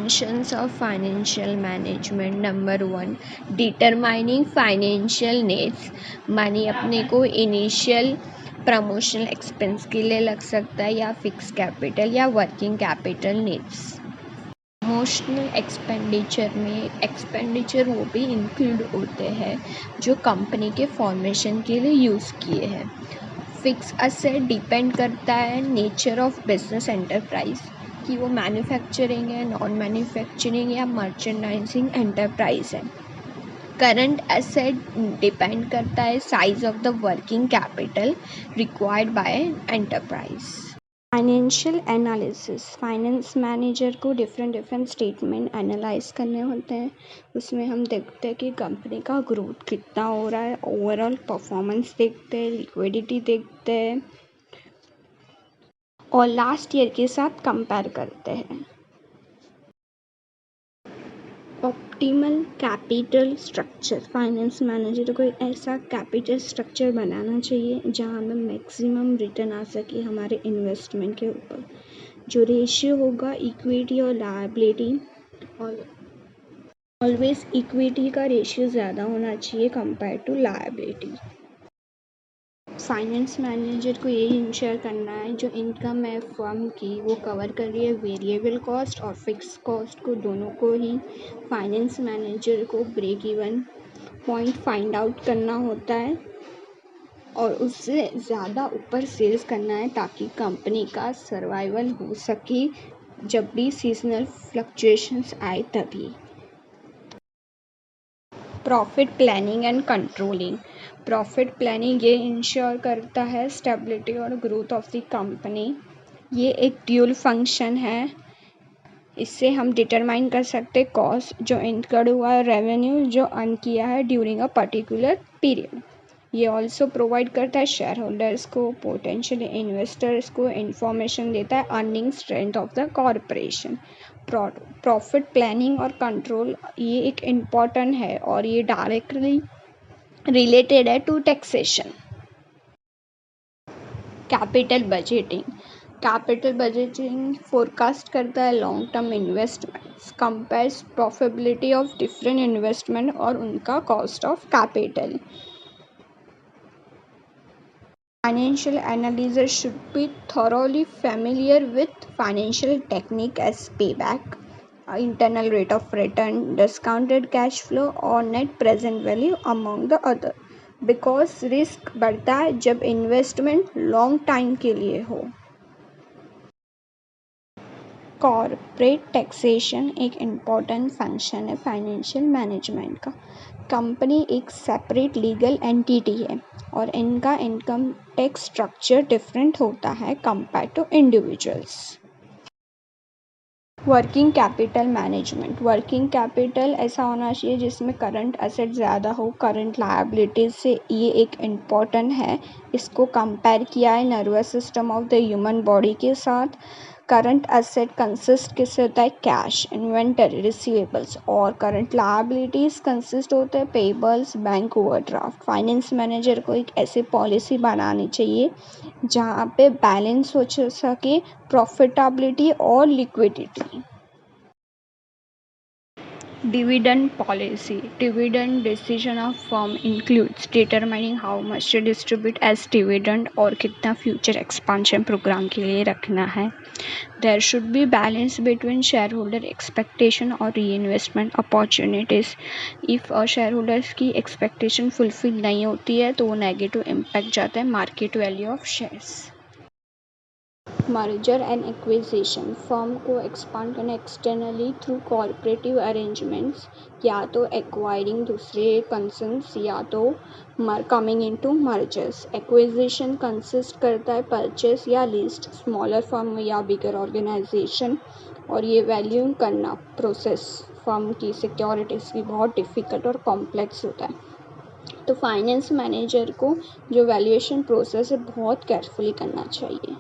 functions of financial management. Number 1, determining financial needs. Money अपने को initial promotional expense के लिए लग सकता है या फिक्स कैपिटल या working capital needs. Promotional expenditure में एक्सपेंडिचर वो भी इंक्लूड होते हैं जो कंपनी के फॉर्मेशन के लिए यूज़ किए हैं। फिक्स असेट डिपेंड करता है नेचर ऑफ बिजनेस एंटरप्राइज कि वो मैन्युफैक्चरिंग है, नॉन मैन्युफैक्चरिंग या मर्चेंडाइजिंग एंटरप्राइज है। करंट एसेट डिपेंड करता है size of the working capital required by enterprise. Financial analysis, finance manager को डिफरेंट स्टेटमेंट एनालाइज करने होते हैं। उसमें हम देखते हैं कि कंपनी का ग्रोथ कितना हो रहा है, ओवरऑल परफॉर्मेंस देखते हैं, लिक्विडिटी देखते हैं और लास्ट ईयर के साथ कंपेयर करते हैं। Optimal capital structure, finance manager को एक ऐसा कैपिटल स्ट्रक्चर बनाना चाहिए जहां हमें मैक्सिमम रिटर्न आ सके हमारे इन्वेस्टमेंट के ऊपर। जो रेशियो होगा इक्विटी और लायबिलिटी, और ऑलवेज इक्विटी का रेशियो ज़्यादा होना चाहिए compare to liability. Finance manager को ये इंश्योर करना है जो इनकम है फर्म की वो कवर कर रही है वेरिएबल कॉस्ट और फिक्स कॉस्ट को, दोनों को ही। फाइनेंस मैनेजर को break even point find out करना होता है और उससे ज़्यादा ऊपर सेल्स करना है ताकि कंपनी का सर्वाइवल हो सके जब भी सीजनल फ्लक्चुएशंस आए तभी। Profit planning and controlling, profit planning ये इंश्योर करता है स्टेबिलिटी और ग्रोथ ऑफ द कंपनी। ये एक ड्यूल फंक्शन है, इससे हम डिटरमाइन कर सकते कॉस्ट जो इनकर्ड हुआ है, रेवेन्यू जो अर्न किया है ड्यूरिंग अ पर्टिकुलर पीरियड। ये ऑल्सो प्रोवाइड करता है शेयर होल्डर्स को, पोटेंशियल इन्वेस्टर्स को इंफॉर्मेशन देता है earning strength of the corporation. Profit planning और कंट्रोल ये एक इम्पॉर्टेंट है और ये डायरेक्टली रिलेटेड है to taxation. Capital budgeting, capital budgeting forecast करता है long term investments, compares profitability of different investment और उनका cost of capital. Financial analysts should be thoroughly familiar with financial technique as payback, internal rate of return, discounted cash flow और net present value among the other, because risk बढ़ता है जब investment long time के लिए हो। Corporate taxation एक important function है financial management का। कंपनी एक सेपरेट लीगल एंटिटी है और इनका इनकम टैक्स स्ट्रक्चर डिफरेंट होता है compare to individuals. Working capital management, working capital ऐसा होना चाहिए जिसमें करंट एसेट ज़्यादा हो करंट लायबिलिटीज से, ये एक इम्पॉर्टेंट है। इसको कंपेयर किया है nervous system of the human body के साथ। करंट एसेट कंसिस्ट किससे होता है, कैश, इन्वेंटरी, रिसीवेबल्स, और करंट लायबिलिटीज कंसिस्ट होते हैं payables, bank overdraft. Finance manager को एक ऐसी पॉलिसी बनानी चाहिए जहाँ पे बैलेंस हो सके प्रॉफिटेबिलिटी और liquidity. Dividend policy, dividend decision of firm includes determining how much to distribute as dividend और कितना future expansion program के लिए रखना है। There should be balance between shareholder expectation और reinvestment opportunities. If shareholders की expectation fulfill नहीं होती है तो वो negative impact जाता है market value of shares. Merger and acquisition, firm को एक्सपांड करना एक्सटर्नली थ्रू कॉर्पोरेटिव अरेंजमेंट्स, या तो एक्वायरिंग दूसरे कंसर्न्स या तो coming into mergers. Acquisition consist करता है परचेस या लिस्ट स्मॉलर फर्म या बिगर ऑर्गेनाइजेशन, और ये वैल्यू करना प्रोसेस फर्म की सिक्योरिटीज़ की बहुत डिफ़िकल्ट और कॉम्प्लेक्स होता है। तो फाइनेंस मैनेजर को जो वैल्यूएशन प्रोसेस है बहुत केयरफुली करना चाहिए।